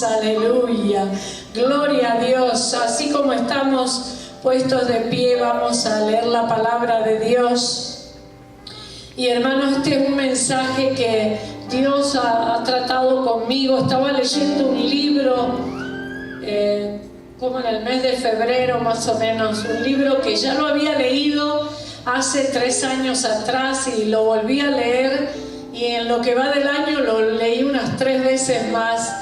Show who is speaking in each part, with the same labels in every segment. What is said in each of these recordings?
Speaker 1: Aleluya. Gloria a Dios. Así como estamos puestos de pie, vamos a leer la palabra de Dios. Y hermanos, este es un mensaje que Dios ha tratado conmigo. Estaba leyendo un libro, como en el mes de febrero más o menos, un libro que ya lo había leído hace 3 años atrás y lo volví a leer, y en lo que va del año lo leí unas 3 veces más.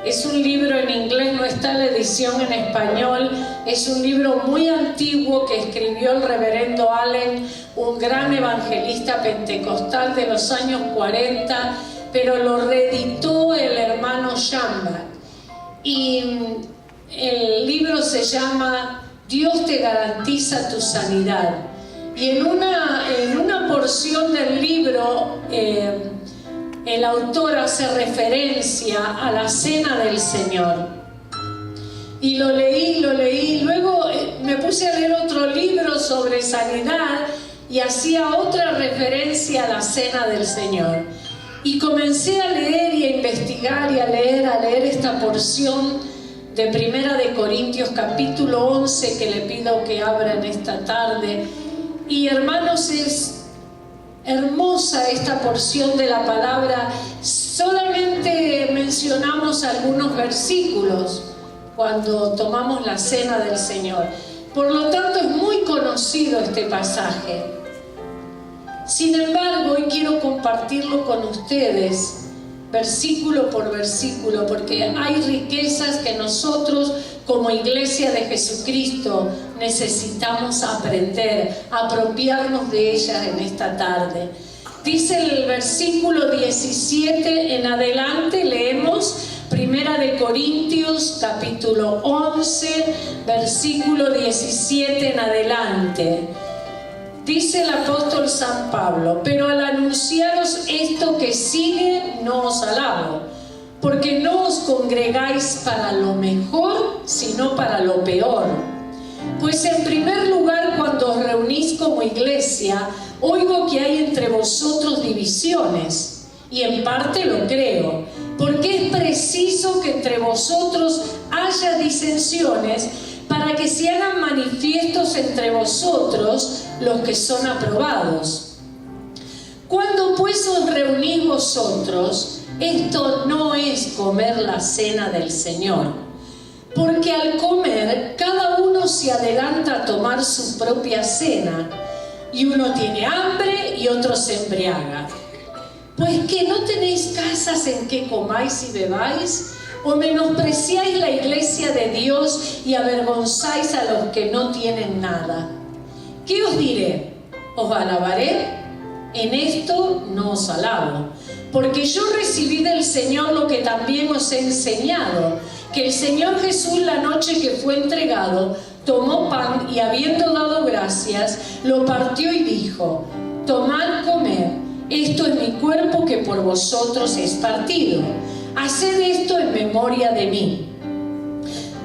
Speaker 1: Es un libro en inglés, no está la edición en español. Es un libro muy antiguo que escribió el reverendo Allen, un gran evangelista pentecostal de los años 40, pero lo reeditó el hermano Schambach. Y el libro se llama Dios te garantiza tu sanidad. Y en una porción del libro, el autor hace referencia a la cena del Señor. Y lo leí. Luego me puse a leer otro libro sobre sanidad y hacía otra referencia a la cena del Señor. Y comencé a leer y a investigar y a leer esta porción de 1 de Corintios capítulo 11 que le pido que abran esta tarde. Y hermanos, es hermosa esta porción de la palabra. Solamente mencionamos algunos versículos cuando tomamos la cena del Señor. Por lo tanto, es muy conocido este pasaje. Sin embargo, hoy quiero compartirlo con ustedes, versículo por versículo, porque hay riquezas que nosotros, como Iglesia de Jesucristo, necesitamos aprender, apropiarnos de ellas en esta tarde. Dice el versículo 17 en adelante, leemos 1 de Corintios capítulo 11, versículo 17 en adelante. Dice el apóstol San Pablo: pero al anunciaros esto que sigue, no os alabo, porque no os congregáis para lo mejor, sino para lo peor. Pues en primer lugar, cuando os reunís como iglesia, oigo que hay entre vosotros divisiones, y en parte lo creo, porque es preciso que entre vosotros haya disensiones, para que se hagan manifiestos entre vosotros los que son aprobados. Cuando pues os reunís vosotros, esto no es comer la cena del Señor, porque al comer cada uno se adelanta a tomar su propia cena, y uno tiene hambre y otro se embriaga. Pues que no tenéis casas en que comáis y bebáis, o menospreciáis la iglesia de Dios y avergonzáis a los que no tienen nada. ¿Qué os diré? ¿Os alabaré? En esto no os alabo, porque yo recibí del Señor lo que también os he enseñado, que el Señor Jesús, la noche que fue entregado, tomó pan y, habiendo dado gracias, lo partió y dijo: tomad, comed, esto es mi cuerpo que por vosotros es partido. Haced esto en memoria de mí.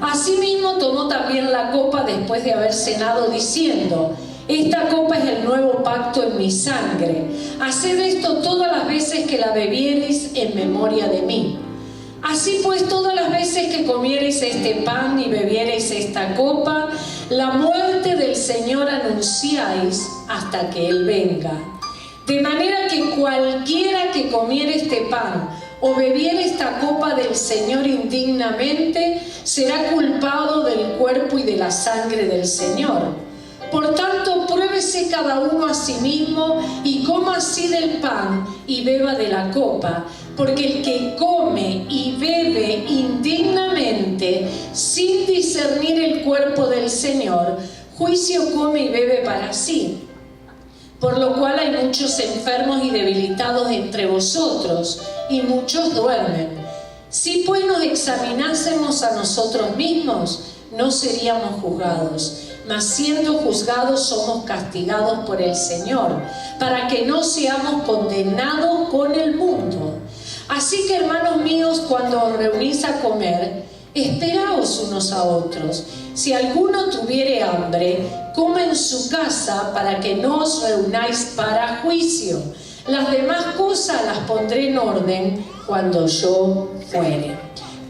Speaker 1: Asimismo tomó también la copa después de haber cenado, diciendo: esta copa es el nuevo pacto en mi sangre. Haced esto todas las veces que la bebiereis en memoria de mí. Así pues, todas las veces que comiereis este pan y bebiereis esta copa, la muerte del Señor anunciáis hasta que Él venga. De manera que cualquiera que comiere este pan o bebiere esta copa del Señor indignamente, será culpado del cuerpo y de la sangre del Señor. Por tanto, pruébese cada uno a sí mismo y coma así del pan y beba de la copa, porque el que come y bebe indignamente, sin discernir el cuerpo del Señor, juicio come y bebe para sí. Por lo cual hay muchos enfermos y debilitados entre vosotros, y muchos duermen. Si pues nos examinásemos a nosotros mismos, no seríamos juzgados. Mas siendo juzgados somos castigados por el Señor, para que no seamos condenados con el mundo. Así que, hermanos míos, cuando os reunís a comer, esperaos unos a otros. Si alguno tuviere hambre, coma en su casa, para que no os reunáis para juicio. Las demás cosas las pondré en orden cuando yo fuere.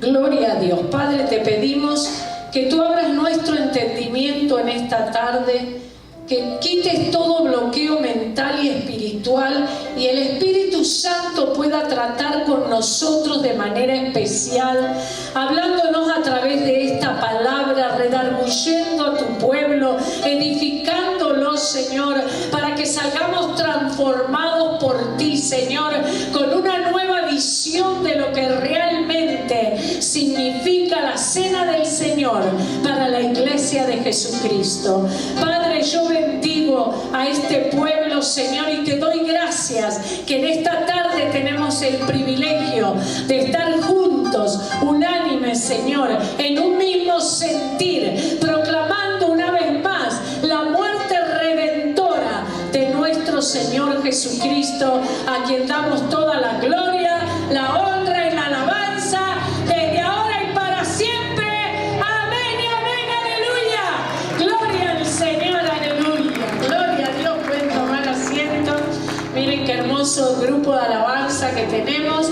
Speaker 1: Gloria a Dios. Padre, te pedimos que tú abras nuestro entendimiento en esta tarde, que quites todo bloqueo mental y espiritual y el Espíritu Santo pueda tratar con nosotros de manera especial, hablándonos a través de esta palabra, redarguyendo a tu pueblo, edificándolo, Señor, para que salgamos transformados por ti, Señor, con una nueva visión de lo que realmente significa la cena del Señor para la iglesia de Jesucristo. Padre, yo bendigo a este pueblo, Señor, y te doy gracias que en esta tarde tenemos el privilegio de estar juntos, unánimes, Señor, en un mismo sentir, proclamando una vez más la muerte redentora de nuestro Señor Jesucristo, a quien damos toda la gloria, la honra y la alabanza desde ahora y para siempre. Amén y amén, aleluya. Gloria al Señor, aleluya. Gloria a Dios. Pueden tomar asiento. Miren qué hermoso grupo de alabanza que tenemos.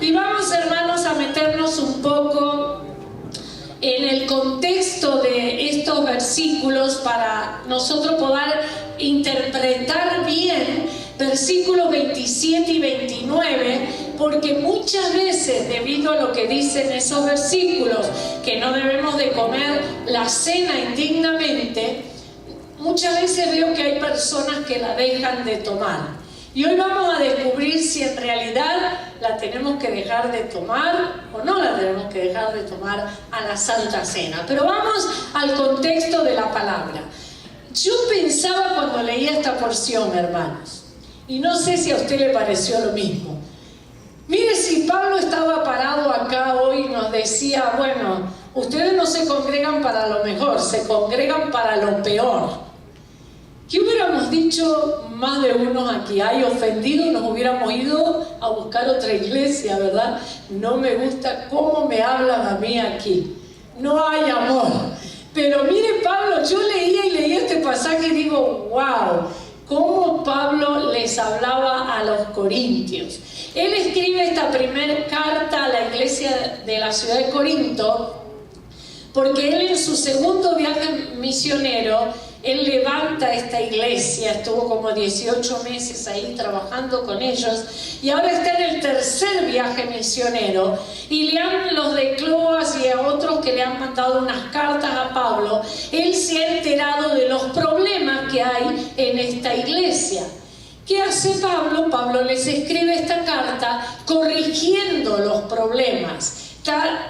Speaker 1: Y vamos, hermanos, a meternos un poco en el contexto de estos versículos para nosotros poder interpretar bien versículos 27 y 29, porque muchas veces, debido a lo que dicen esos versículos, que no debemos de comer la cena indignamente, muchas veces veo que hay personas que la dejan de tomar. Y hoy vamos a descubrir si en realidad la tenemos que dejar de tomar o no la tenemos que dejar de tomar a la Santa Cena. Pero vamos al contexto de la palabra. Yo pensaba cuando leía esta porción, hermanos, y no sé si a usted le pareció lo mismo. Mire, si Pablo estaba parado acá hoy y nos decía, bueno, ustedes no se congregan para lo mejor, se congregan para lo peor. ¿Qué hubiéramos dicho más de unos aquí? Hay ofendido, nos hubiéramos ido a buscar otra iglesia, ¿verdad? No me gusta cómo me hablan a mí aquí. No hay amor. Pero mire, Pablo, yo leía y leía este pasaje y digo, wow, cómo Pablo les hablaba a los corintios. Él escribe esta primera carta a la iglesia de la ciudad de Corinto, porque él en su segundo viaje misionero, él levanta esta iglesia, estuvo como 18 meses ahí trabajando con ellos, y ahora está en el tercer viaje misionero, y le han los de Cloas y a otros que le han mandado unas cartas a Pablo, él se ha enterado de los problemas que hay en esta iglesia. ¿Qué hace Pablo? Pablo les escribe esta carta corrigiendo los problemas,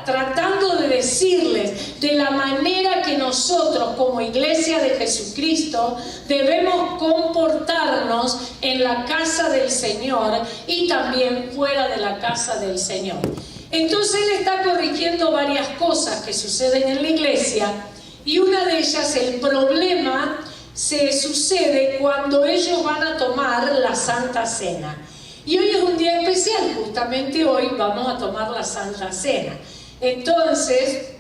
Speaker 1: tratando de decirles de la manera que nosotros como iglesia de Jesucristo debemos comportarnos en la casa del Señor y también fuera de la casa del Señor. Entonces él está corrigiendo varias cosas que suceden en la iglesia, y una de ellas, el problema se sucede cuando ellos van a tomar la Santa Cena. Y hoy es un día especial, justamente hoy vamos a tomar la Santa Cena. Entonces,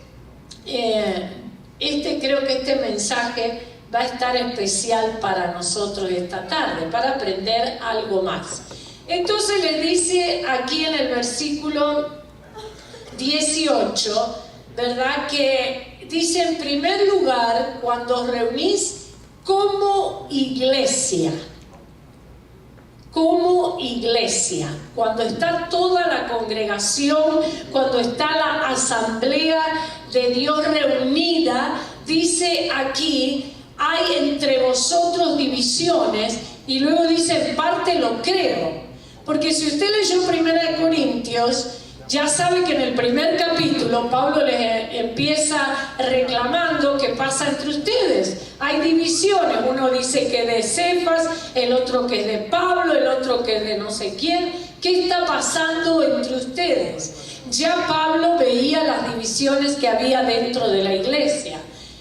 Speaker 1: creo que este mensaje va a estar especial para nosotros esta tarde, para aprender algo más. Entonces les dice aquí en el versículo 18, ¿verdad? Que dice, en primer lugar, cuando os reunís como iglesia, cuando está toda la congregación, cuando está la asamblea de Dios reunida, dice aquí, hay entre vosotros divisiones, y luego dice, en parte lo creo, porque si usted leyó 1 Corintios, ya sabe que en el primer capítulo Pablo les empieza reclamando qué pasa entre ustedes. Hay divisiones, uno dice que de Cefas, el otro que es de Pablo, el otro que es de no sé quién. ¿Qué está pasando entre ustedes? Ya Pablo veía las divisiones que había dentro de la iglesia.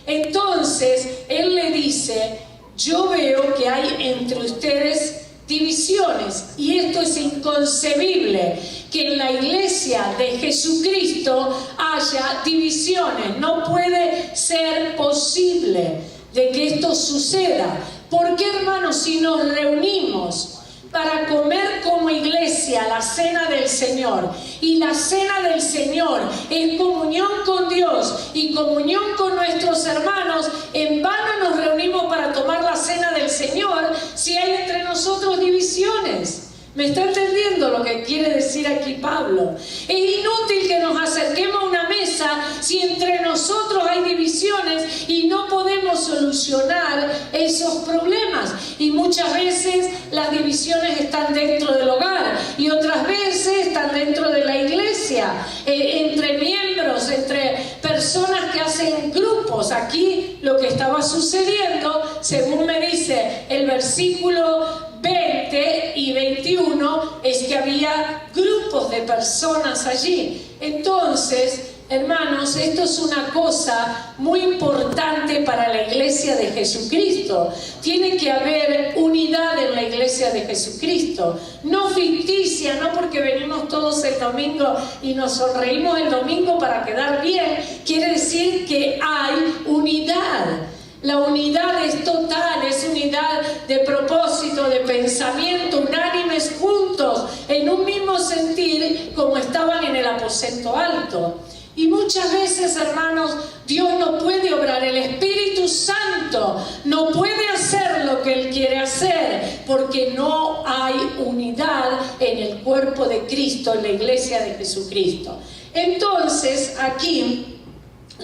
Speaker 1: Entonces él le dice, yo veo que hay entre ustedes divisiones, y esto es inconcebible, que en la iglesia de Jesucristo haya divisiones. No puede ser posible de que esto suceda. ¿Por qué, hermanos? Si nos reunimos para comer como iglesia la cena del Señor. Y la cena del Señor es comunión con Dios y comunión con nuestros hermanos. En vano nos reunimos para tomar la cena del Señor si hay entre nosotros divisiones. ¿Me está entendiendo lo que quiere decir aquí Pablo? Es inútil que nos acerquemos a una mesa si entre nosotros hay divisiones y no podemos solucionar esos problemas. Y muchas veces las divisiones están dentro del hogar y otras veces están dentro de la iglesia, entre miembros, entre personas que hacen grupos. Aquí lo que estaba sucediendo, según me dice el versículo 20 y 21, es que había grupos de personas allí. Entonces, hermanos, esto es una cosa muy importante para la iglesia de Jesucristo. Tiene que haber unidad en la iglesia de Jesucristo, no ficticia, no porque venimos todos el domingo y nos sonreímos el domingo para quedar bien. Quiere decir que hay unidad. La unidad es total, es unidad de propósito, de pensamiento, unánimes juntos, en un mismo sentir, como estaban en el aposento alto. Y muchas veces, hermanos, Dios no puede obrar, el Espíritu Santo no puede hacer lo que Él quiere hacer, porque no hay unidad en el cuerpo de Cristo, en la iglesia de Jesucristo. Entonces, aquí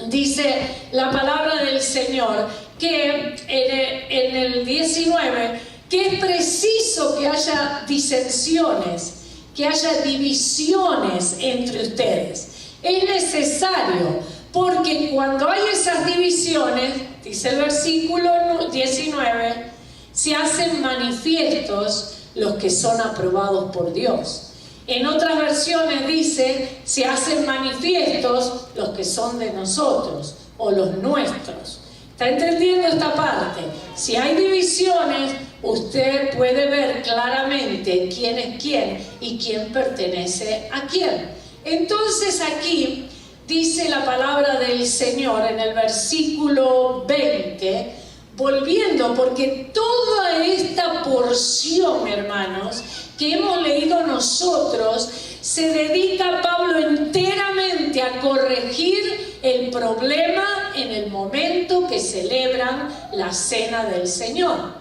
Speaker 1: dice la palabra del Señor que en el 19, que es preciso que haya disensiones, que haya divisiones entre ustedes. Es necesario, porque cuando hay esas divisiones, dice el versículo 19, se hacen manifiestos los que son aprobados por Dios. En otras versiones dice, se hacen manifiestos los que son de nosotros o los nuestros. ¿Está entendiendo esta parte? Si hay divisiones, usted puede ver claramente quién es quién y quién pertenece a quién. Entonces aquí dice la palabra del Señor en el versículo 20, volviendo, porque toda esta porción, hermanos, que hemos leído nosotros, se dedica Pablo enteramente a corregir el problema en el momento que celebran la cena del Señor.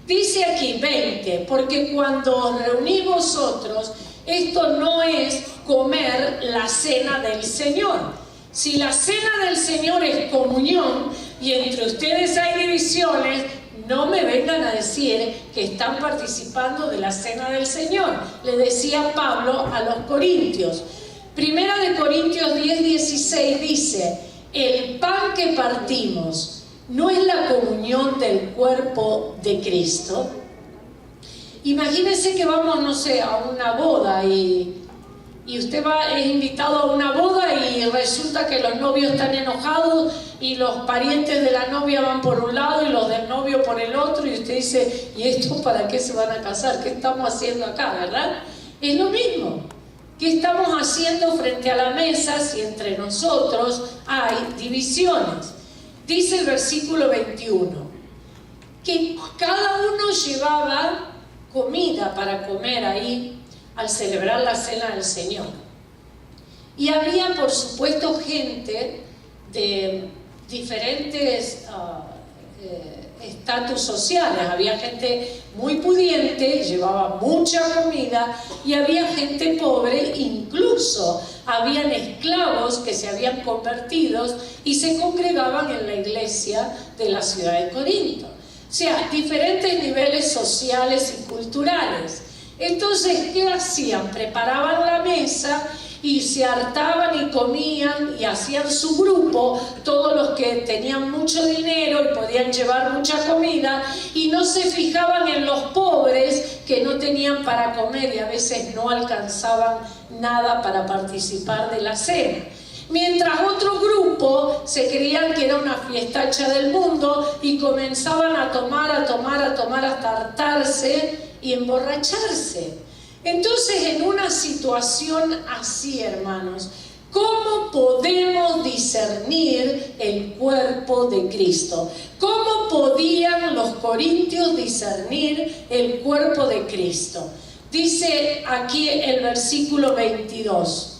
Speaker 1: Dice aquí 20, porque cuando os reunís vosotros, esto no es comer la cena del Señor. Si la cena del Señor es comunión y entre ustedes hay divisiones, no me vengan a decir que están participando de la cena del Señor. Le decía Pablo a los corintios. Primera de Corintios 10:16 dice, el pan que partimos no es la comunión del cuerpo de Cristo. Imagínense que vamos, no sé, a una boda y usted es invitado a una boda y resulta que los novios están enojados y los parientes de la novia van por un lado y los del novio por el otro, y usted dice, ¿y esto para qué se van a casar? ¿Qué estamos haciendo acá, verdad? Es lo mismo. ¿Qué estamos haciendo frente a la mesa si entre nosotros hay divisiones? Dice el versículo 21, que cada uno llevaba comida para comer ahí al celebrar la cena del Señor. Y había, por supuesto, gente de diferentes estatus sociales. Había gente muy pudiente, llevaba mucha comida, y había gente pobre, incluso habían esclavos que se habían convertido y se congregaban en la iglesia de la ciudad de Corinto. O sea, diferentes niveles sociales y culturales. Entonces, ¿qué hacían? Preparaban la mesa y se hartaban y comían y hacían su grupo, todos los que tenían mucho dinero y podían llevar mucha comida, y no se fijaban en los pobres que no tenían para comer y a veces no alcanzaban nada para participar de la cena. Mientras otro grupo se creían que era una fiestacha del mundo y comenzaban a tomar hasta hartarse y emborracharse. Entonces, en una situación así, hermanos, ¿cómo podemos discernir el cuerpo de Cristo? ¿Cómo podían los los corintios discernir el cuerpo de Cristo. Dice aquí el versículo 22.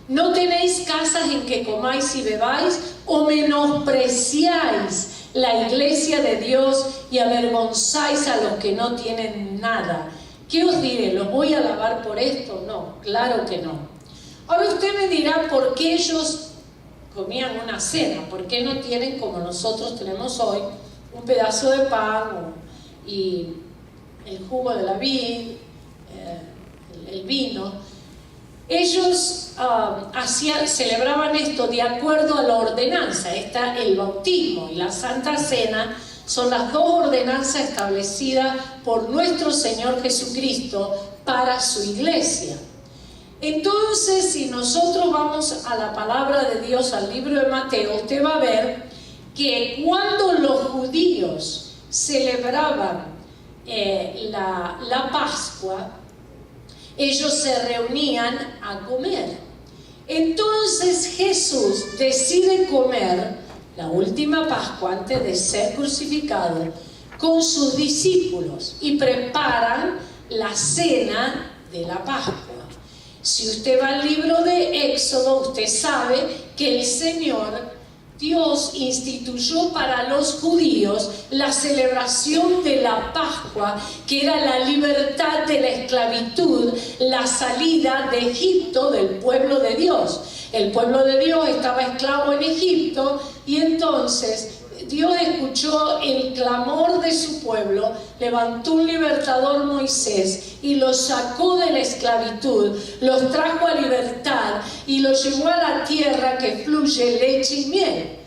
Speaker 1: No tenéis casas en que comáis y bebáis, o menospreciáis la iglesia de Dios y avergonzáis a los que no tienen nada. ¿Qué os diré? ¿Los voy a alabar por esto? No, claro que no. Ahora usted me dirá por qué ellos comían una cena, por qué no tienen como nosotros tenemos hoy un pedazo de pan y el jugo de la vid, el vino. Ellos celebraban esto de acuerdo a la ordenanza. Está el bautismo y la Santa Cena, son las dos ordenanzas establecidas por nuestro Señor Jesucristo para su iglesia. Entonces, si nosotros vamos a la palabra de Dios, al libro de Mateo, usted va a ver que cuando los judíos celebraban la Pascua, ellos se reunían a comer. Entonces Jesús decide comer la última Pascua antes de ser crucificado con sus discípulos y preparan la cena de la Pascua. Si usted va al libro de Éxodo, usted sabe que el Señor Dios instituyó para los judíos la celebración de la Pascua, que era la libertad de la esclavitud, la salida de Egipto del pueblo de Dios. El pueblo de Dios estaba esclavo en Egipto y entonces Dios escuchó el clamor de su pueblo, levantó un libertador, Moisés, y los sacó de la esclavitud, los trajo a libertad y los llevó a la tierra que fluye leche y miel.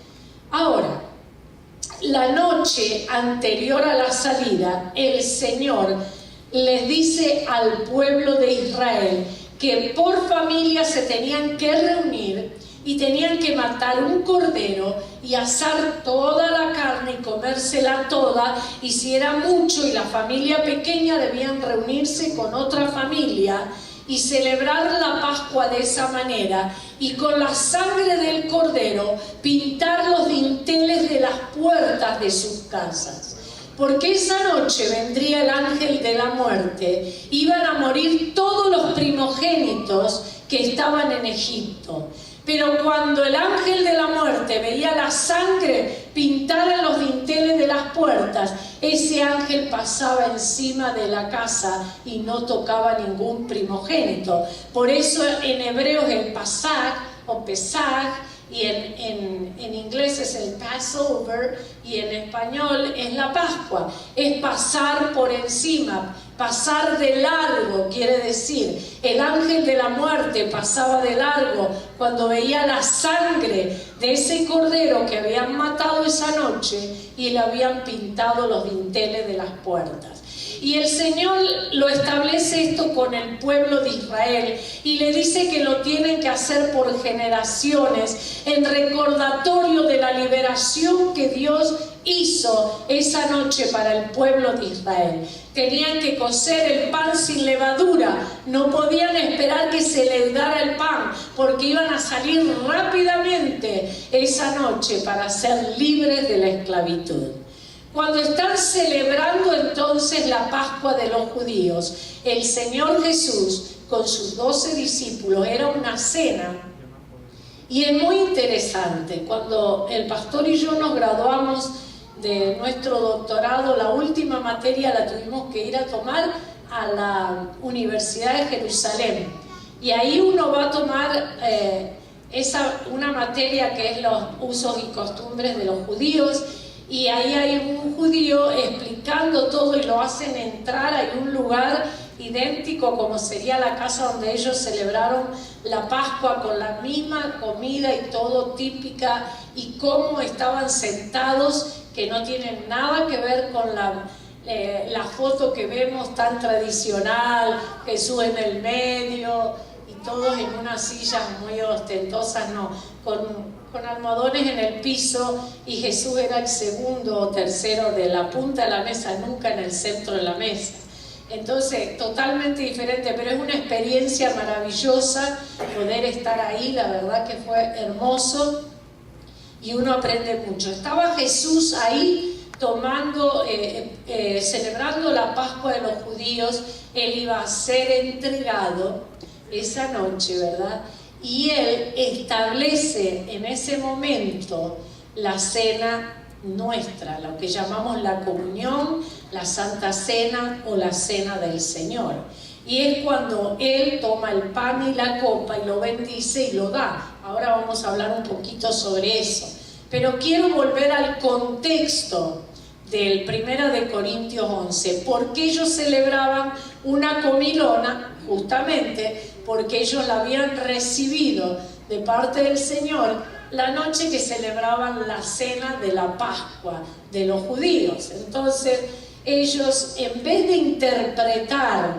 Speaker 1: Ahora, la noche anterior a la salida, el Señor les dice al pueblo de Israel que por familia se tenían que reunir y tenían que matar un cordero y asar toda la carne y comérsela toda, y si era mucho y la familia pequeña debían reunirse con otra familia y celebrar la Pascua de esa manera, y con la sangre del cordero pintar los dinteles de las puertas de sus casas. Porque esa noche vendría el ángel de la muerte, iban a morir todos los primogénitos que estaban en Egipto. Pero cuando el ángel de la muerte veía la sangre pintada en los dinteles de las puertas, ese ángel pasaba encima de la casa y no tocaba ningún primogénito. Por eso en hebreo es el Pasaj o Pesaj, y en inglés es el Passover, y en español es la Pascua. Es pasar por encima, pasar de largo, quiere decir, el ángel de la muerte pasaba de largo cuando veía la sangre de ese cordero que habían matado esa noche y le habían pintado los dinteles de las puertas. Y el Señor lo establece esto con el pueblo de Israel y le dice que lo tienen que hacer por generaciones en recordatorio de la liberación que Dios hizo esa noche para el pueblo de Israel. Tenían que cocer el pan sin levadura, no podían esperar que se les diera el pan porque iban a salir rápidamente esa noche para ser libres de la esclavitud. Cuando están celebrando entonces la Pascua de los judíos, el Señor Jesús con sus 12 discípulos, era una cena. Y es muy interesante, cuando el pastor y yo nos graduamos de nuestro doctorado, la última materia la tuvimos que ir a tomar a la Universidad de Jerusalén. Y ahí uno va a tomar una materia que es los usos y costumbres de los judíos. Y ahí hay un judío explicando todo y lo hacen entrar. Hay un lugar idéntico como sería la casa donde ellos celebraron la Pascua, con la misma comida y todo típica, y cómo estaban sentados, que no tienen nada que ver con la foto que vemos tan tradicional, Jesús en el medio y todos en unas sillas muy ostentosas, no, con almohadones en el piso, y Jesús era el segundo o tercero de la punta de la mesa, nunca en el centro de la mesa. Entonces, totalmente diferente, pero es una experiencia maravillosa poder estar ahí. La verdad que fue hermoso y uno aprende mucho. Estaba Jesús ahí celebrando la Pascua de los judíos, él iba a ser entregado esa noche, ¿verdad? Y él establece en ese momento la cena nuestra, lo que llamamos la comunión, la Santa Cena o la Cena del Señor. Y es cuando él toma el pan y la copa y lo bendice y lo da. Ahora vamos a hablar un poquito sobre eso. Pero quiero volver al contexto del 1 de Corintios 11. ¿Por qué ellos celebraban una comilona? Justamente porque ellos la habían recibido de parte del Señor la noche que celebraban la cena de la Pascua de los judíos. Entonces ellos, en vez de interpretar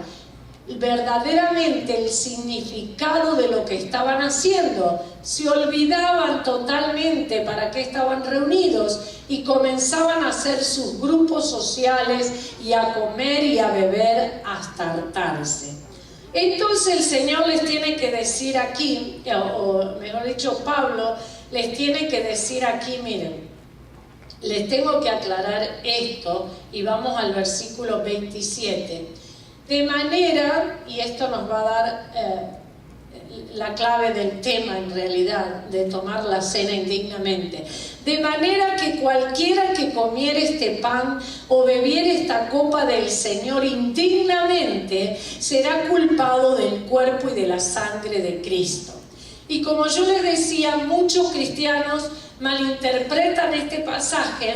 Speaker 1: verdaderamente el significado de lo que estaban haciendo, se olvidaban totalmente para qué estaban reunidos y comenzaban a hacer sus grupos sociales y a comer y a beber hasta hartarse. Entonces el Señor les tiene que decir aquí, o mejor dicho Pablo les tiene que decir aquí, miren, les tengo que aclarar esto, y vamos al versículo 27. De manera, y esto nos va a dar la clave del tema en realidad, de tomar la cena indignamente. De manera que cualquiera que comiere este pan o bebiere esta copa del Señor indignamente, será culpado del cuerpo y de la sangre de Cristo. Y como yo les decía, muchos cristianos malinterpretan este pasaje,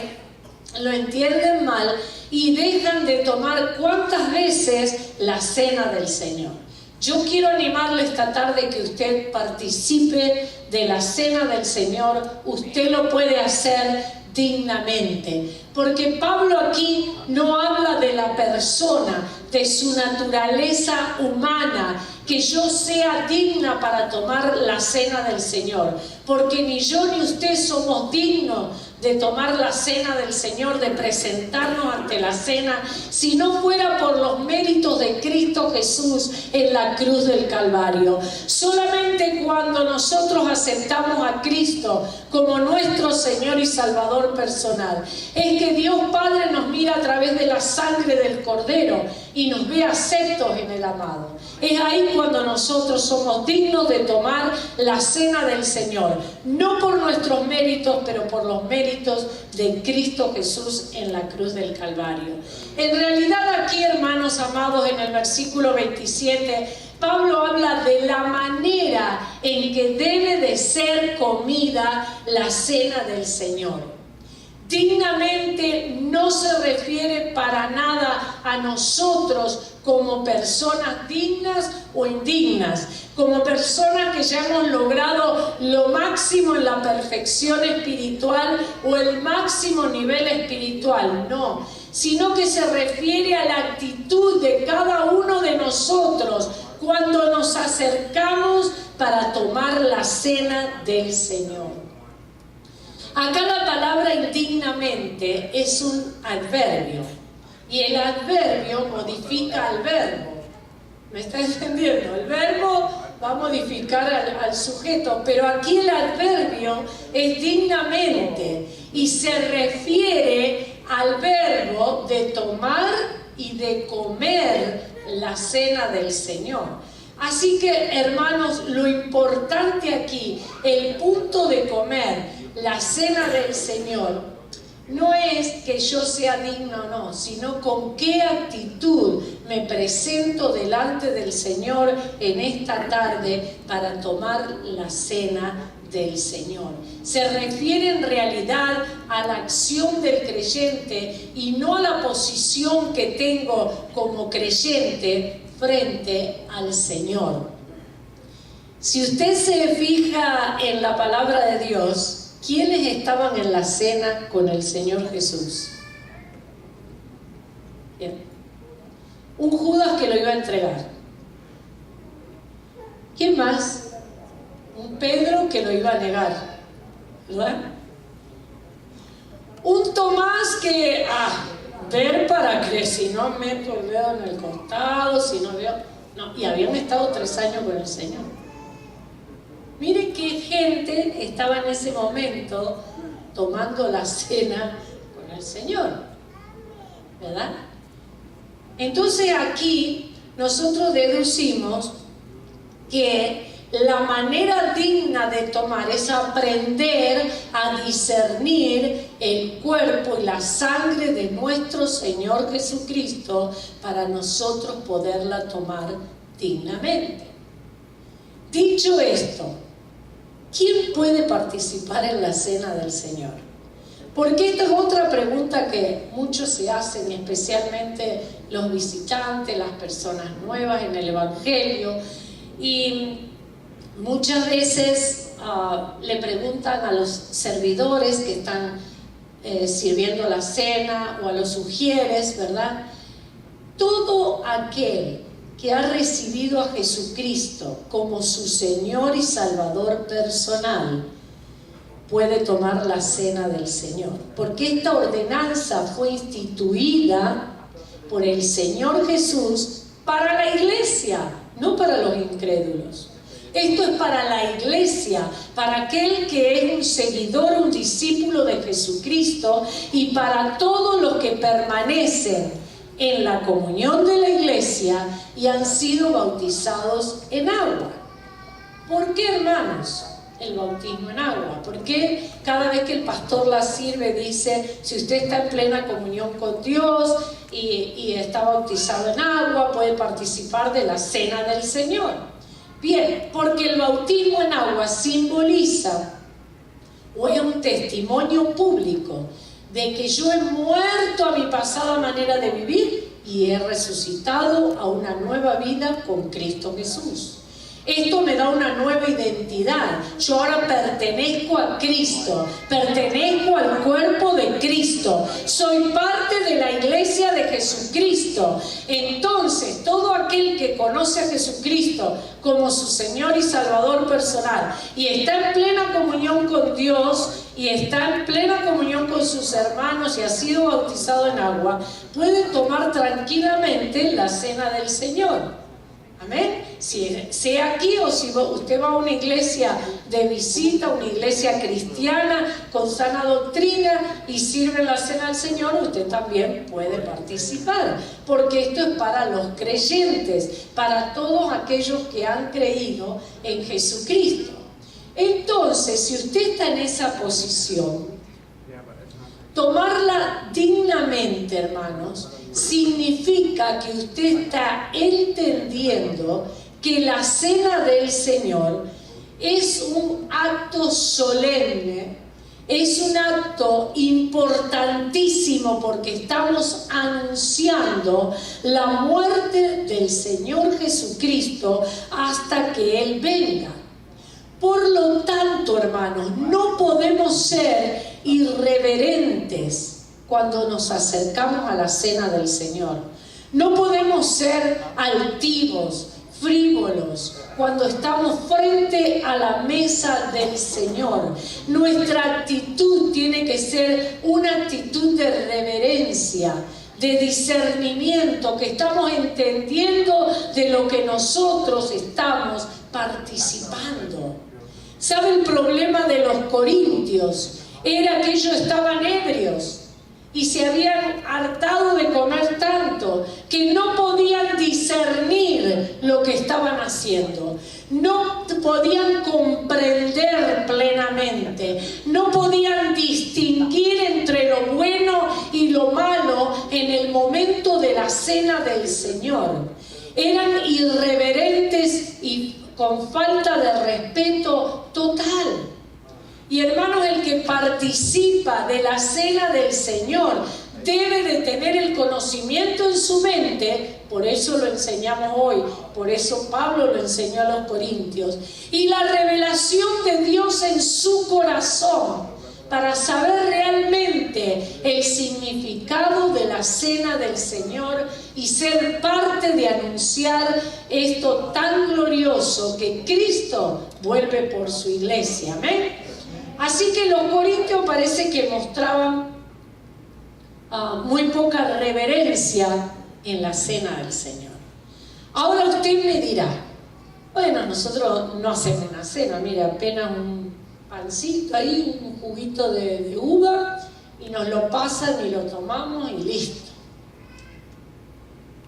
Speaker 1: lo entienden mal y dejan de tomar cuántas veces la cena del Señor. Yo quiero animarle esta tarde que usted participe de la cena del Señor. Usted lo puede hacer dignamente, porque Pablo aquí no habla de la persona, de su naturaleza humana, que yo sea digna para tomar la cena del Señor, porque ni yo ni usted somos dignos de tomar la cena del Señor, de presentarnos ante la cena, si no fuera por los méritos de Cristo Jesús en la cruz del Calvario. Solamente cuando nosotros aceptamos a Cristo como nuestro Señor y Salvador personal, es que Dios Padre nos mira a través de la sangre del Cordero y nos ve aceptos en el amado. Es ahí cuando nosotros somos dignos de tomar la cena del Señor, no por nuestros méritos, pero por los méritos de Cristo Jesús en la cruz del Calvario. En realidad aquí, hermanos amados, en el versículo 27, Pablo habla de la manera en que debe de ser comida la cena del Señor. Dignamente no se refiere para nada a nosotros como personas dignas o indignas, como personas que ya hemos logrado lo máximo en la perfección espiritual o el máximo nivel espiritual, no, sino que se refiere a la actitud de cada uno de nosotros cuando nos acercamos para tomar la cena del Señor. Acá la palabra indignamente es un adverbio, y el adverbio modifica al verbo. ¿Me está entendiendo? El verbo va a modificar al sujeto, pero aquí el adverbio es dignamente y se refiere al verbo de tomar y de comer la cena del Señor. Así que, hermanos, lo importante aquí, el punto de comer la cena del Señor, no es que yo sea digno o no, sino con qué actitud me presento delante del Señor en esta tarde para tomar la cena del Señor. Se refiere en realidad a la acción del creyente y no a la posición que tengo como creyente frente al Señor. Si usted se fija en la palabra de Dios, ¿quiénes estaban en la cena con el Señor Jesús? Bien. Un Judas que lo iba a entregar. ¿Quién más? Un Pedro que lo iba a negar, ¿verdad? Un Tomás que, ver para creer, si no meto el dedo en el costado, si no veo... No, y habían estado 3 años con el Señor. Miren qué gente estaba en ese momento tomando la cena con el Señor, ¿verdad? Entonces aquí nosotros deducimos que la manera digna de tomar es aprender a discernir el cuerpo y la sangre de nuestro Señor Jesucristo para nosotros poderla tomar dignamente. Dicho esto, ¿quién puede participar en la cena del Señor? Porque esta es otra pregunta que muchos se hacen, especialmente los visitantes, las personas nuevas en el Evangelio, y muchas veces le preguntan a los servidores que están sirviendo la cena o a los ujieres, ¿verdad? Todo aquel que ha recibido a Jesucristo como su Señor y Salvador personal puede tomar la cena del Señor, porque esta ordenanza fue instituida por el Señor Jesús para la iglesia, no para los incrédulos. Esto es para la iglesia, para aquel que es un seguidor, un discípulo de Jesucristo, y para todos los que permanecen en la comunión de la iglesia y han sido bautizados en agua. ¿Por qué, hermanos, el bautismo en agua? Porque cada vez que el pastor la sirve dice, si usted está en plena comunión con Dios y está bautizado en agua, puede participar de la cena del Señor. Bien, porque el bautismo en agua simboliza o es un testimonio público de que yo he muerto a mi pasada manera de vivir y he resucitado a una nueva vida con Cristo Jesús. Esto me da una nueva identidad. Yo ahora pertenezco a Cristo, pertenezco al cuerpo de Cristo, soy parte de la iglesia de Jesucristo. Entonces, todo aquel que conoce a Jesucristo como su Señor y Salvador personal y está en plena comunión con Dios y está en plena comunión con sus hermanos y ha sido bautizado en agua, puede tomar tranquilamente la cena del Señor. Amén. Si sea aquí o si usted va a una iglesia de visita, una iglesia cristiana con sana doctrina y sirve la cena del Señor, usted también puede participar, porque esto es para los creyentes, para todos aquellos que han creído en Jesucristo. Entonces, si usted está en esa posición, tomarla dignamente, hermanos, significa que usted está entendiendo que la cena del Señor es un acto solemne, es un acto importantísimo porque estamos anunciando la muerte del Señor Jesucristo hasta que Él venga. Por lo tanto, hermanos, no podemos ser irreverentes cuando nos acercamos a la cena del Señor. No podemos ser altivos, frívolos, cuando estamos frente a la mesa del Señor. Nuestra actitud tiene que ser una actitud de reverencia, de discernimiento, que estamos entendiendo de lo que nosotros estamos participando. ¿Sabe el problema de los corintios? Era que ellos estaban ebrios y se habían hartado de comer tanto que no podían discernir lo que estaban haciendo, no podían comprender plenamente, no podían distinguir entre lo bueno y lo malo en el momento de la cena del Señor. Eran irreverentes y con falta de respeto total. Y hermanos, el que participa de la cena del Señor debe de tener el conocimiento en su mente, por eso lo enseñamos hoy, por eso Pablo lo enseñó a los corintios, y la revelación de Dios en su corazón, para saber realmente el significado de la cena del Señor y ser parte de anunciar esto tan glorioso que Cristo vuelve por su iglesia. Amén. Así que los corintios parece que mostraban muy poca reverencia en la cena del Señor. Ahora usted me dirá, bueno, nosotros no hacemos una cena, mire, apenas un pancito ahí, un juguito de uva y nos lo pasan y lo tomamos y listo.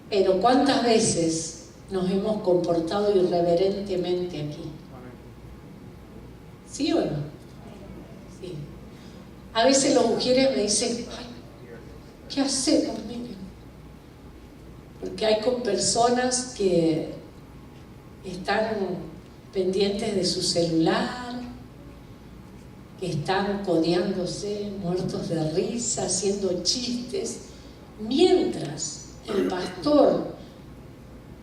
Speaker 1: Pero ¿cuántas veces nos hemos comportado irreverentemente aquí? ¿Sí o no? Sí. A veces los mujeres me dicen, ay, ¿qué hacemos? Miren. Porque hay con personas que están pendientes de su celular, que están codeándose, muertos de risa, haciendo chistes, mientras el pastor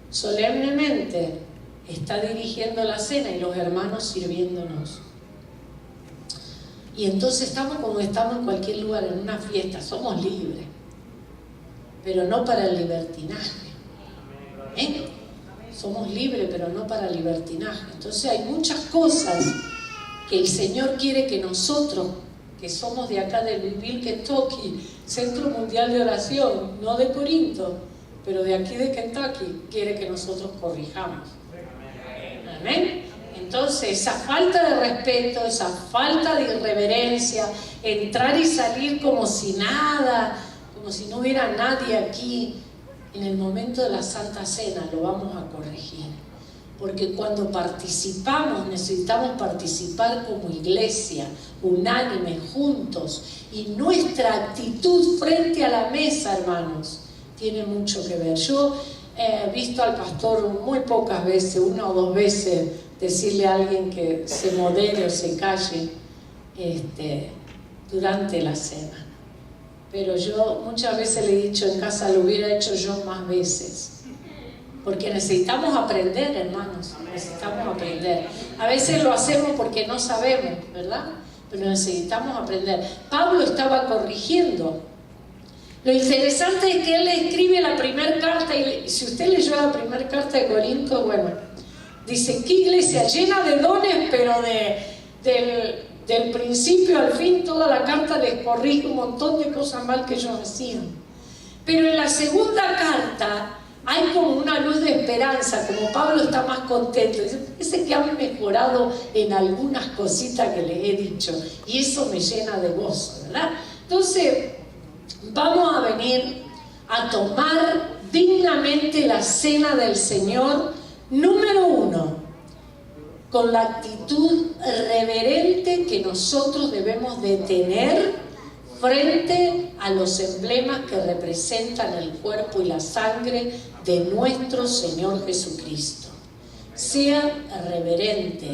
Speaker 1: solemnemente está dirigiendo la cena y los hermanos sirviéndonos. Y entonces estamos como estamos en cualquier lugar, en una fiesta, somos libres, pero no para el libertinaje. Somos libres, pero no para el libertinaje. Entonces hay muchas cosas que el Señor quiere que nosotros, que somos de acá de Louisville, Kentucky, Centro Mundial de Oración, no de Corinto, pero de aquí de Kentucky, quiere que nosotros corrijamos. Amén. Entonces, esa falta de respeto, esa falta de irreverencia, entrar y salir como si nada, como si no hubiera nadie aquí, en el momento de la Santa Cena lo vamos a corregir. Porque cuando participamos, necesitamos participar como iglesia, unánime, juntos. Y nuestra actitud frente a la mesa, hermanos, tiene mucho que ver. Yo he visto al pastor muy pocas veces, una o dos veces, decirle a alguien que se modere o se calle durante la cena. Pero yo muchas veces le he dicho en casa, lo hubiera hecho yo más veces. Porque necesitamos aprender, hermanos, necesitamos aprender. A veces lo hacemos porque no sabemos, ¿verdad? Pero necesitamos aprender. Pablo estaba corrigiendo. Lo interesante es que él le escribe la primera carta, y si usted leyó la primera carta de Corinto, bueno, dice, ¿qué iglesia? Llena de dones, pero del principio al fin, toda la carta les corrige un montón de cosas mal que ellos hacían. Pero en la segunda carta hay como una luz de esperanza, como Pablo está más contento. Dice que han mejorado en algunas cositas que les he dicho, y eso me llena de gozo, ¿verdad? Entonces, vamos a venir a tomar dignamente la cena del Señor, número 1, con la actitud reverente que nosotros debemos de tener frente a los emblemas que representan el cuerpo y la sangre de nuestro Señor Jesucristo. Sea reverente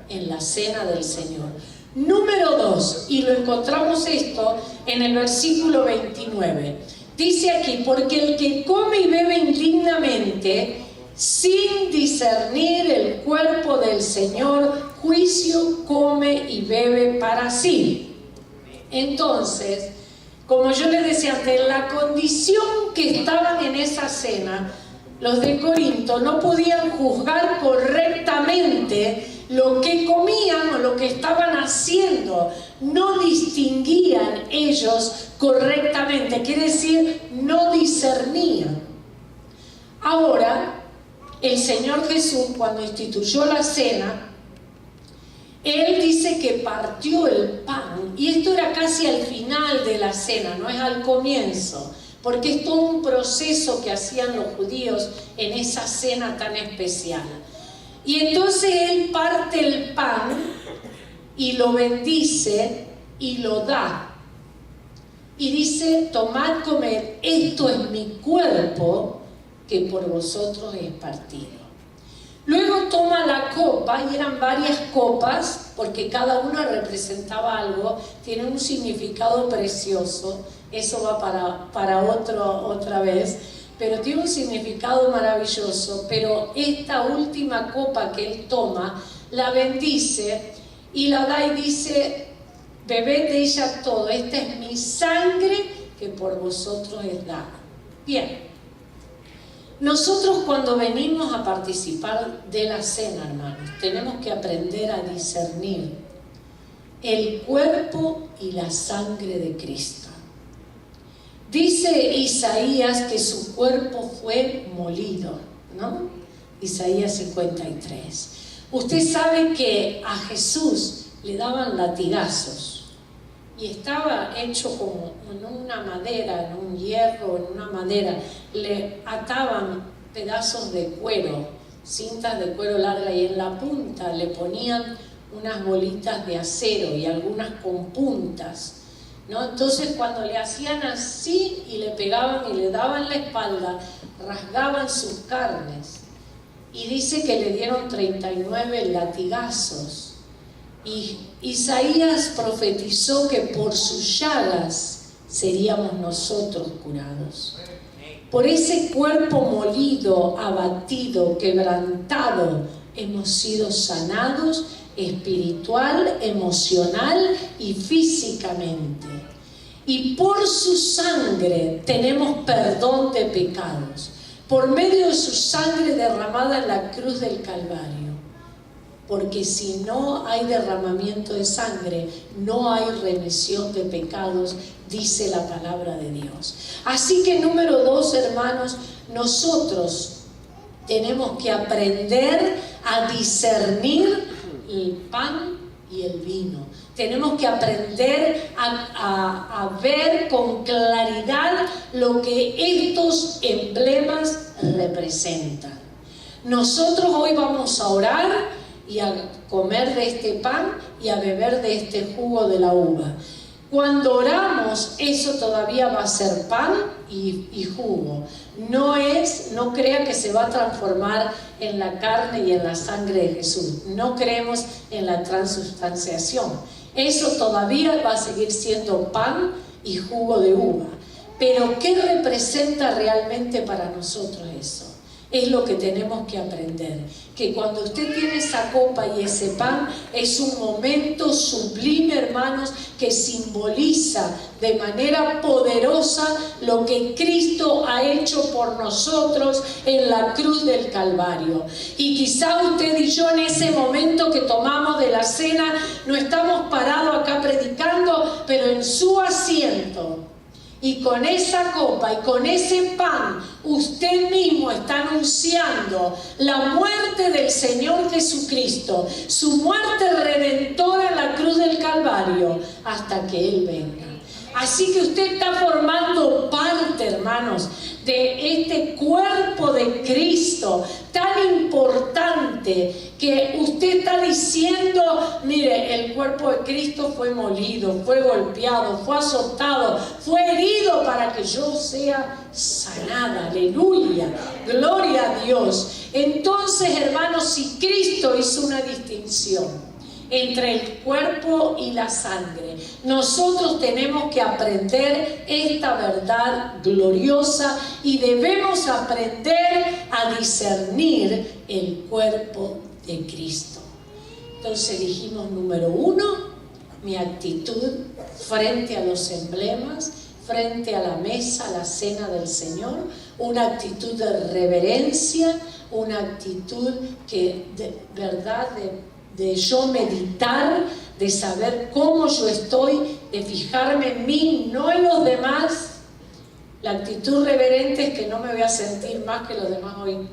Speaker 1: en la cena del Señor. Número 2, y lo encontramos esto en el versículo 29. Dice aquí, porque el que come y bebe indignamente, sin discernir el cuerpo del Señor, juicio come y bebe para sí. Entonces, como yo les decía antes, en la condición que estaban en esa cena, los de Corinto no podían juzgar correctamente lo que comían o lo que estaban haciendo. No distinguían ellos correctamente, quiere decir, no discernían. Ahora, el Señor Jesús, cuando instituyó la cena, Él dice que partió el pan, y esto era casi al final de la cena, no es al comienzo, porque es todo un proceso que hacían los judíos en esa cena tan especial. Y entonces Él parte el pan y lo bendice y lo da. Y dice, tomad, comed, esto es mi cuerpo que por vosotros es partido. Luego toma la copa, y eran varias copas, porque cada una representaba algo, tiene un significado precioso, eso va para otra vez, pero tiene un significado maravilloso. Pero esta última copa que él toma, la bendice y la da y dice, bebed de ella todo, esta es mi sangre que por vosotros es dada. Bien. Nosotros cuando venimos a participar de la cena, hermanos, tenemos que aprender a discernir el cuerpo y la sangre de Cristo. Dice Isaías que su cuerpo fue molido, ¿no? Isaías 53. Usted sabe que a Jesús le daban latigazos y estaba hecho como en una madera, en un hierro, en una madera. Le ataban pedazos de cuero, cintas de cuero larga, y en la punta le ponían unas bolitas de acero y algunas con puntas, ¿no? Entonces cuando le hacían así y le pegaban y le daban la espalda, rasgaban sus carnes. Y dice que le dieron 39 latigazos. Y Isaías profetizó que por sus llagas seríamos nosotros curados. Por ese cuerpo molido, abatido, quebrantado, hemos sido sanados espiritual, emocional y físicamente. Y por su sangre tenemos perdón de pecados, por medio de su sangre derramada en la cruz del Calvario. Porque si no hay derramamiento de sangre, no hay remisión de pecados, dice la palabra de Dios. Así que número 2, hermanos, nosotros tenemos que aprender a discernir el pan y el vino. Tenemos que aprender a ver con claridad lo que estos emblemas representan. Nosotros hoy vamos a orar y a comer de este pan y a beber de este jugo de la uva. Cuando oramos, eso todavía va a ser pan y jugo. No crea que se va a transformar en la carne y en la sangre de Jesús. No creemos en la transubstanciación. Eso todavía va a seguir siendo pan y jugo de uva. Pero ¿qué representa realmente para nosotros eso? Es lo que tenemos que aprender, que cuando usted tiene esa copa y ese pan, es un momento sublime, hermanos, que simboliza de manera poderosa lo que Cristo ha hecho por nosotros en la cruz del Calvario. Y quizá usted y yo en ese momento que tomamos de la cena, no estamos parados acá predicando, pero en su asiento, y con esa copa y con ese pan, usted mismo está anunciando la muerte del Señor Jesucristo, su muerte redentora en la cruz del Calvario, hasta que Él venga. Así que usted está formando parte, hermanos, de este cuerpo de Cristo tan importante, que usted está diciendo: mire, el cuerpo de Cristo fue molido, fue golpeado, fue azotado, fue herido para que yo sea sanada. Aleluya, gloria a Dios. Entonces, hermanos, si Cristo hizo una distinción entre el cuerpo y la sangre, nosotros tenemos que aprender esta verdad gloriosa y debemos aprender a discernir el cuerpo de Cristo. Entonces dijimos, número 1, mi actitud frente a los emblemas, frente a la mesa, a la cena del Señor, una actitud de reverencia, una actitud que de verdad de yo meditar, de saber cómo yo estoy, de fijarme en mí, no en los demás. La actitud reverente es que no me voy a sentir más que los demás hoy.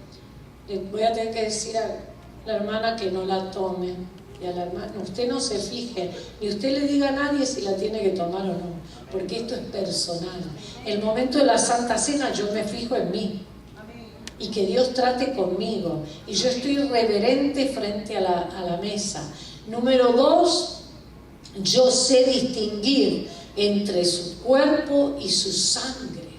Speaker 1: Le voy a tener que decir a la hermana que no la tome, y a la hermana, usted no se fije, ni usted le diga a nadie si la tiene que tomar o no, porque esto es personal. El momento de la Santa Cena yo me fijo en mí, y que Dios trate conmigo, y yo estoy reverente frente a la mesa. Número 2, yo sé distinguir entre su cuerpo y su sangre.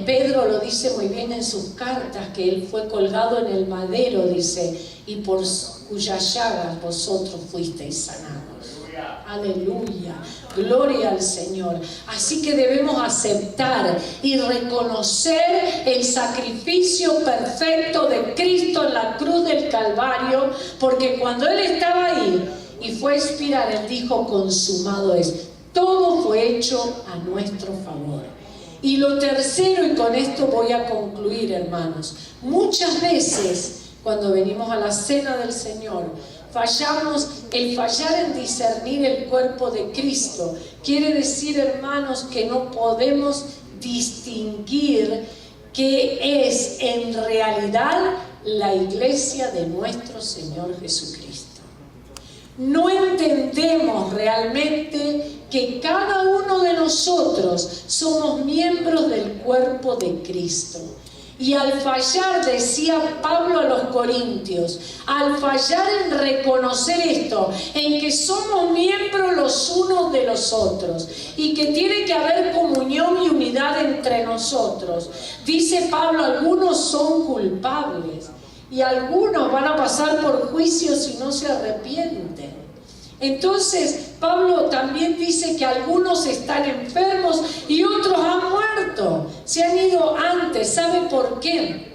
Speaker 1: Pedro lo dice muy bien en sus cartas, que él fue colgado en el madero, dice, y por cuyas llagas vosotros fuisteis sanados. Aleluya, gloria al Señor. Así que debemos aceptar y reconocer el sacrificio perfecto de Cristo en la cruz del Calvario, porque cuando Él estaba ahí y fue a expirar, Él dijo: consumado es. Todo fue hecho a nuestro favor. Y lo tercero, y con esto voy a concluir, hermanos, muchas veces cuando venimos a la cena del Señor, fallamos. El fallar en discernir el cuerpo de Cristo quiere decir, hermanos, que no podemos distinguir qué es en realidad la iglesia de nuestro Señor Jesucristo. no entendemos realmente que cada uno de nosotros somos miembros del cuerpo de Cristo. Y al fallar, decía Pablo a los Corintios, al fallar en reconocer esto, en que somos miembros los unos de los otros y que tiene que haber comunión y unidad entre nosotros, dice Pablo, algunos son culpables y algunos van a pasar por juicio si no se arrepienten. Entonces Pablo también dice que algunos están enfermos y otros han muerto, se han ido antes. ¿Sabe por qué?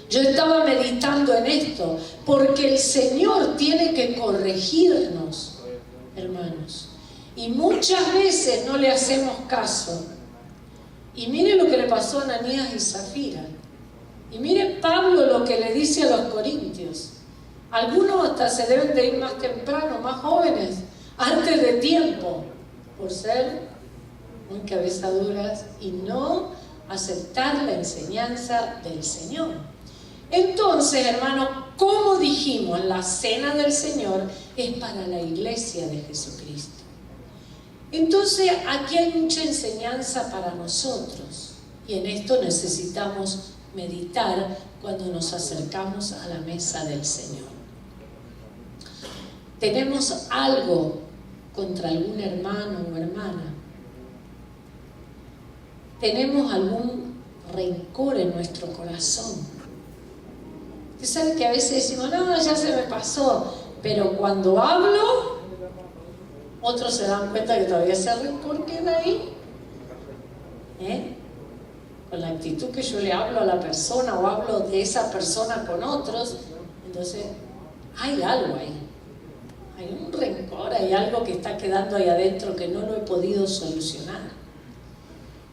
Speaker 1: Yo estaba meditando en esto, porque el Señor tiene que corregirnos, hermanos, y muchas veces no le hacemos caso. Y mire lo que le pasó a Ananías y Zafira, y mire Pablo lo que le dice a los corintios. Algunos hasta se deben de ir más temprano, más jóvenes, antes de tiempo, por ser muy cabezaduras y no aceptar la enseñanza del Señor. Entonces, hermano, como dijimos, la cena del Señor es para la iglesia de Jesucristo. Entonces, aquí hay mucha enseñanza para nosotros y en esto necesitamos meditar cuando nos acercamos a la mesa del Señor. ¿Tenemos algo contra algún hermano o hermana? ¿Tenemos algún rencor en nuestro corazón? Usted sabe que a veces decimos, no, ya se me pasó, pero cuando hablo, otros se dan cuenta que todavía ese rencor queda ahí. Con la actitud que yo le hablo a la persona o hablo de esa persona con otros, entonces hay algo ahí. Hay un rencor, hay algo que está quedando ahí adentro que no lo he podido solucionar.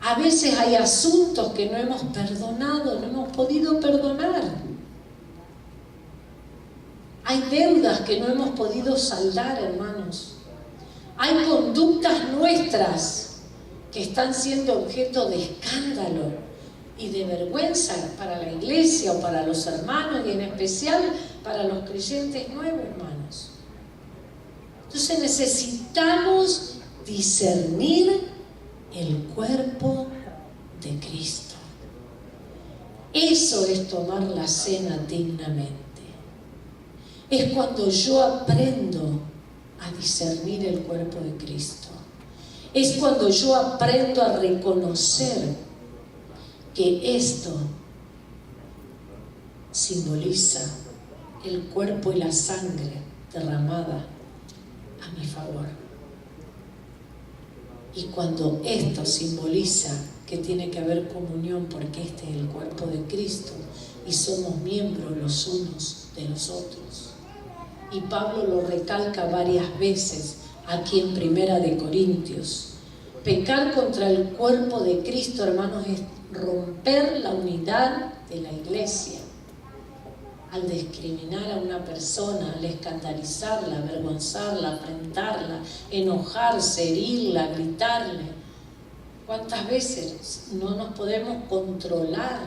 Speaker 1: A veces hay asuntos que no hemos perdonado, no hemos podido perdonar. Hay deudas que no hemos podido saldar, hermanos. Hay conductas nuestras que están siendo objeto de escándalo y de vergüenza para la iglesia o para los hermanos y en especial para los creyentes nuevos, hermanos. Entonces necesitamos discernir el cuerpo de Cristo. Eso es tomar la cena dignamente. Es cuando yo aprendo a discernir el cuerpo de Cristo. Es cuando yo aprendo a reconocer que esto simboliza el cuerpo y la sangre derramada a mi favor. Y cuando esto simboliza que tiene que haber comunión porque este es el cuerpo de Cristo y somos miembros los unos de los otros. Y Pablo lo recalca varias veces aquí en Primera de Corintios. Pecar contra el cuerpo de Cristo, hermanos, es romper la unidad de la iglesia. Al discriminar a una persona, al escandalizarla, avergonzarla, afrentarla, enojarse, herirla, gritarle. ¿Cuántas veces no nos podemos controlar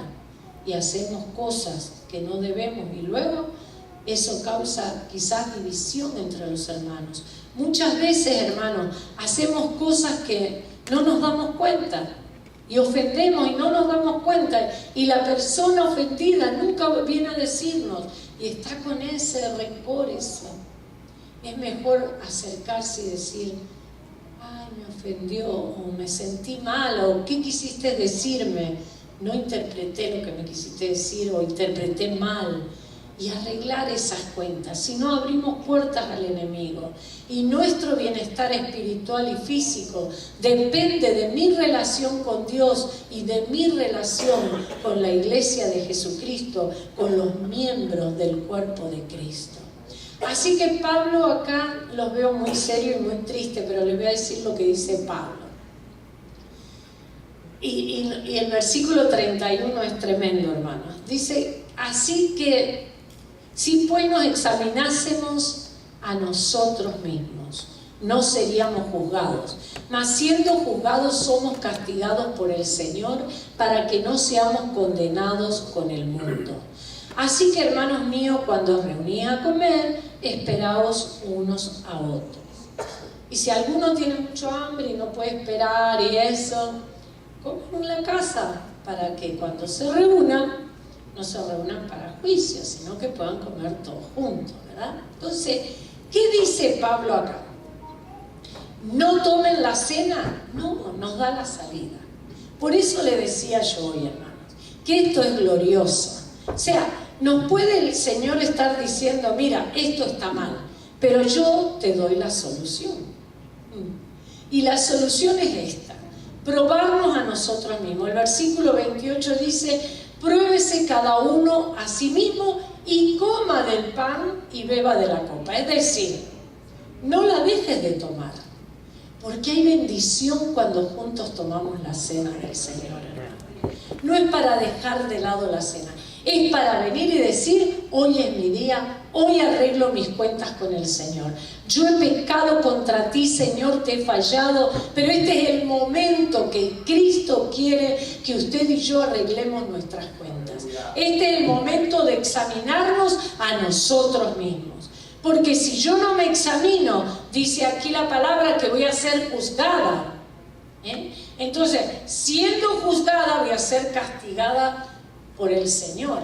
Speaker 1: y hacemos cosas que no debemos? Y luego eso causa quizás división entre los hermanos. Muchas veces, hermanos, hacemos cosas que no nos damos cuenta y ofendemos y no nos damos cuenta, y la persona ofendida nunca viene a decirnos y está con ese rencor. Eso es mejor acercarse y decir: ay, me ofendió, o me sentí mal, o ¿qué quisiste decirme? No interpreté lo que me quisiste decir, o interpreté mal. Y arreglar esas cuentas, si no abrimos puertas al enemigo. Y nuestro bienestar espiritual y físico depende de mi relación con Dios y de mi relación con la iglesia de Jesucristo, con los miembros del cuerpo de Cristo. Así que Pablo acá los veo muy serio y muy triste, pero les voy a decir lo que dice Pablo. Y el versículo 31 es tremendo, hermanos. Dice: así que si pues nos examinásemos a nosotros mismos, no seríamos juzgados, mas siendo juzgados somos castigados por el Señor, para que no seamos condenados con el mundo. Así que, hermanos míos, cuando os reunís a comer, esperaos unos a otros. Y si alguno tiene mucho hambre y no puede esperar y eso, coman en la casa, para que cuando se reúnan, no se reúnan para juicio, sino que puedan comer todos juntos, ¿verdad? Entonces, ¿qué dice Pablo acá? ¿No tomen la cena? No, nos da la salida. Por eso le decía yo hoy, hermanos, que esto es glorioso. O sea, nos puede el Señor estar diciendo, mira, esto está mal, pero yo te doy la solución. Y la solución es esta: probarnos a nosotros mismos. El versículo 28 dice: pruébese cada uno a sí mismo y coma del pan y beba de la copa. Es decir, no la dejes de tomar, porque hay bendición cuando juntos tomamos la cena del Señor, hermano. No es para dejar de lado la cena, es para venir y decir: hoy es mi día, hoy arreglo mis cuentas con el Señor. Yo he pecado contra ti, Señor, te he fallado, pero este es el momento que Cristo quiere que usted y yo arreglemos nuestras cuentas. Este es el momento de examinarnos a nosotros mismos. Porque si yo no me examino, dice aquí la palabra que voy a ser juzgada. Entonces, siendo juzgada, voy a ser castigada por el Señor.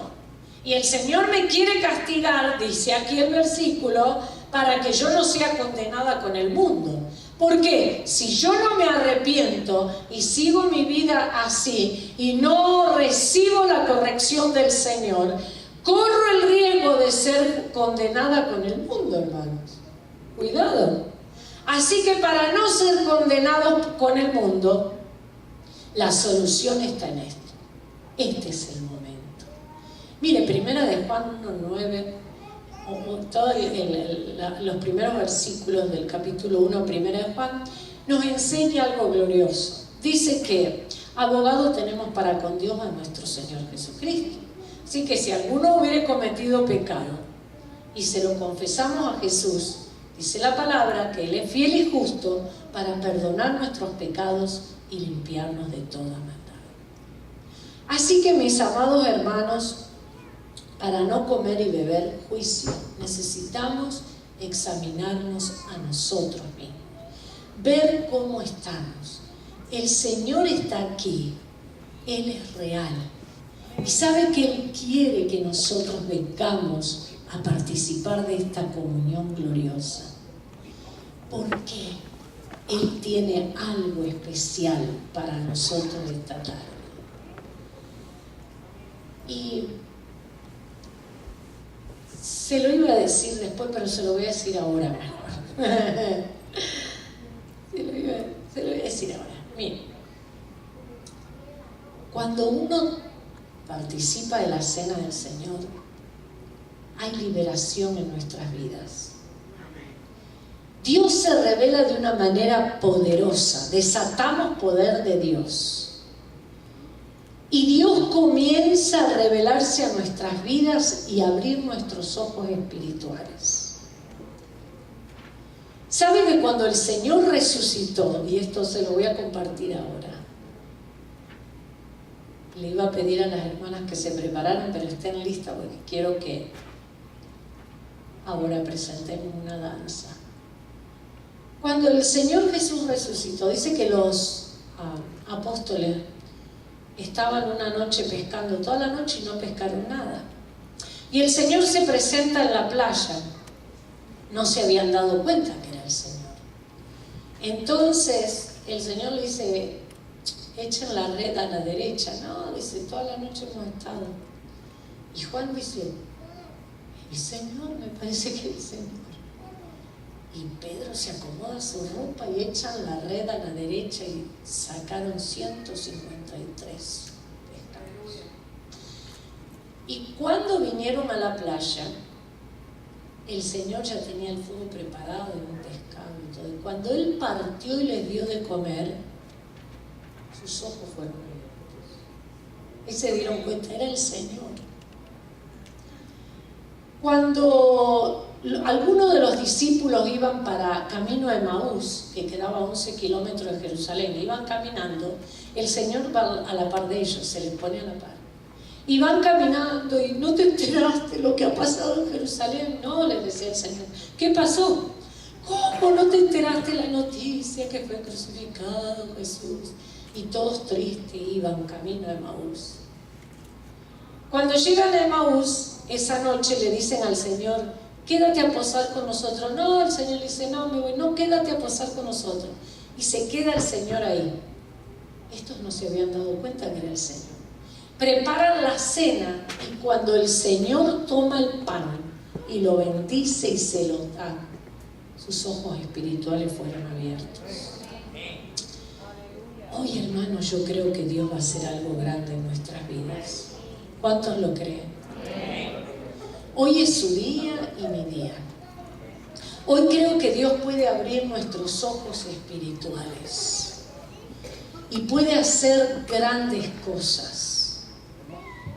Speaker 1: Y el Señor me quiere castigar, dice aquí el versículo, para que yo no sea condenada con el mundo. ¿Por qué? Si yo no me arrepiento y sigo mi vida así y no recibo la corrección del Señor, corro el riesgo de ser condenada con el mundo, hermanos. Cuidado. Así que para no ser condenados con el mundo, la solución está en esto. Este es el momento. Mire, primera de Juan 1:9, todos los primeros versículos del capítulo 1, primera de Juan, nos enseña algo glorioso. Dice que abogado tenemos para con Dios a nuestro Señor Jesucristo. Así que si alguno hubiera cometido pecado y se lo confesamos a Jesús, dice la palabra que Él es fiel y justo para perdonar nuestros pecados y limpiarnos de toda maldad. Así que, mis amados hermanos, para no comer y beber juicio, necesitamos examinarnos a nosotros mismos, ver cómo estamos. El Señor está aquí, Él es real. Y sabe que Él quiere que nosotros vengamos a participar de esta comunión gloriosa. Porque Él tiene algo especial para nosotros esta tarde. Y se lo iba a decir después, pero se lo voy a decir ahora mejor. se lo voy a decir ahora. Miren, cuando uno participa de la cena del Señor, hay liberación en nuestras vidas. Dios se revela de una manera poderosa, desatamos poder de Dios. Y Dios comienza a revelarse a nuestras vidas y a abrir nuestros ojos espirituales. ¿Sabe que cuando el Señor resucitó, y esto se lo voy a compartir ahora, le iba a pedir a las hermanas que se prepararan, pero estén listas porque quiero que ahora presentemos una danza. Cuando el Señor Jesús resucitó, dice que los apóstoles estaban una noche pescando toda la noche y no pescaron nada. Y el Señor se presenta en la playa. No se habían dado cuenta que era el Señor. Entonces el Señor le dice: echen la red a la derecha. No, dice, toda la noche hemos estado. Y Juan dice: el Señor, me parece que el Señor. Y Pedro se acomoda su ropa y echan la red a la derecha y sacaron 153 pescados. Y cuando vinieron a la playa, el Señor ya tenía el fuego preparado y un pescado y todo. Y cuando Él partió y les dio de comer, sus ojos fueron abiertos. Y se dieron cuenta, era el Señor. Cuando algunos de los discípulos iban para camino a Emaús, que quedaba a 11 kilómetros de Jerusalén, iban caminando, el Señor va a la par de ellos, se les pone a la par. Y van caminando y no te enteraste lo que ha pasado en Jerusalén. No, les decía el Señor. ¿Qué pasó? ¿Cómo no te enteraste la noticia que fue crucificado Jesús? Y todos tristes iban camino a Emaús. Cuando llegan a Emaús, esa noche le dicen al Señor, quédate a posar con nosotros. No, el Señor le dice, no, me voy. No, quédate a posar con nosotros. Y se queda el Señor ahí. Estos no se habían dado cuenta que era el Señor. Preparan la cena y cuando el Señor toma el pan y lo bendice y se lo da, sus ojos espirituales fueron abiertos. Hoy, hermanos, yo creo que Dios va a hacer algo grande en nuestras vidas. ¿Cuántos lo creen? Hoy es su día y mi día. Hoy creo que Dios puede abrir nuestros ojos espirituales y puede hacer grandes cosas.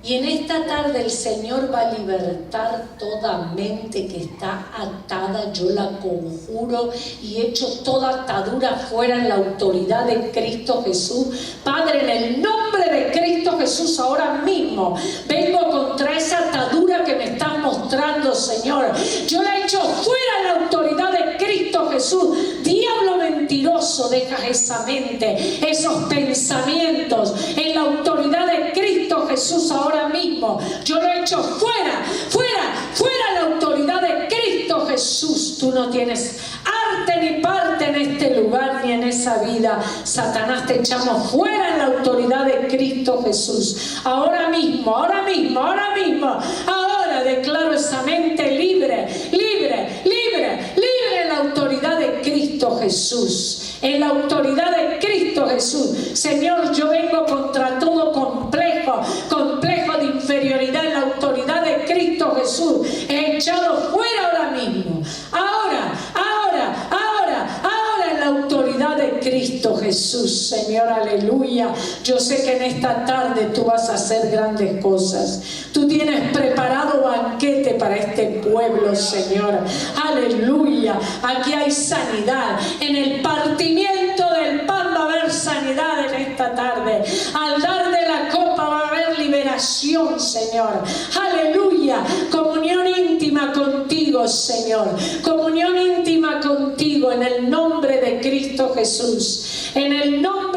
Speaker 1: Y en esta tarde el Señor va a libertar toda mente que está atada. Yo la conjuro y echo toda atadura fuera en la autoridad de Cristo Jesús. Padre, en el nombre de Cristo Jesús, ahora mismo vengo contra esa atadura que me estás mostrando, Señor. Yo la echo fuera en la autoridad de Cristo Jesús. Diablo mentiroso, dejas esa mente, esos pensamientos en la autoridad de Cristo Jesús ahora mismo. Yo lo echo fuera, fuera, fuera la autoridad de Cristo Jesús. Tú no tienes arte ni parte en este lugar ni en esa vida. Satanás, te echamos fuera en la autoridad de Cristo Jesús. Ahora mismo, ahora mismo, ahora mismo. Ahora declaro esa mente libre, libre, libre, libre en la autoridad de Cristo Jesús. En la autoridad de Cristo Jesús. Señor, yo vengo contra todo complejo de inferioridad en la autoridad de Cristo Jesús. He echado fuera ahora mismo. Ahora en la autoridad de Cristo Jesús, Señor, aleluya. Yo sé que en esta tarde tú vas a hacer grandes cosas. Tú tienes preparado banquete para este pueblo, Señor, aleluya. Aquí hay sanidad. En el partimiento del pan va a haber sanidad en esta tarde. Al dar de la copa va a haber liberación, Señor, aleluya. Comunión íntima contigo, Señor, comunión íntima contigo en el nombre de Cristo Jesús, en el nombre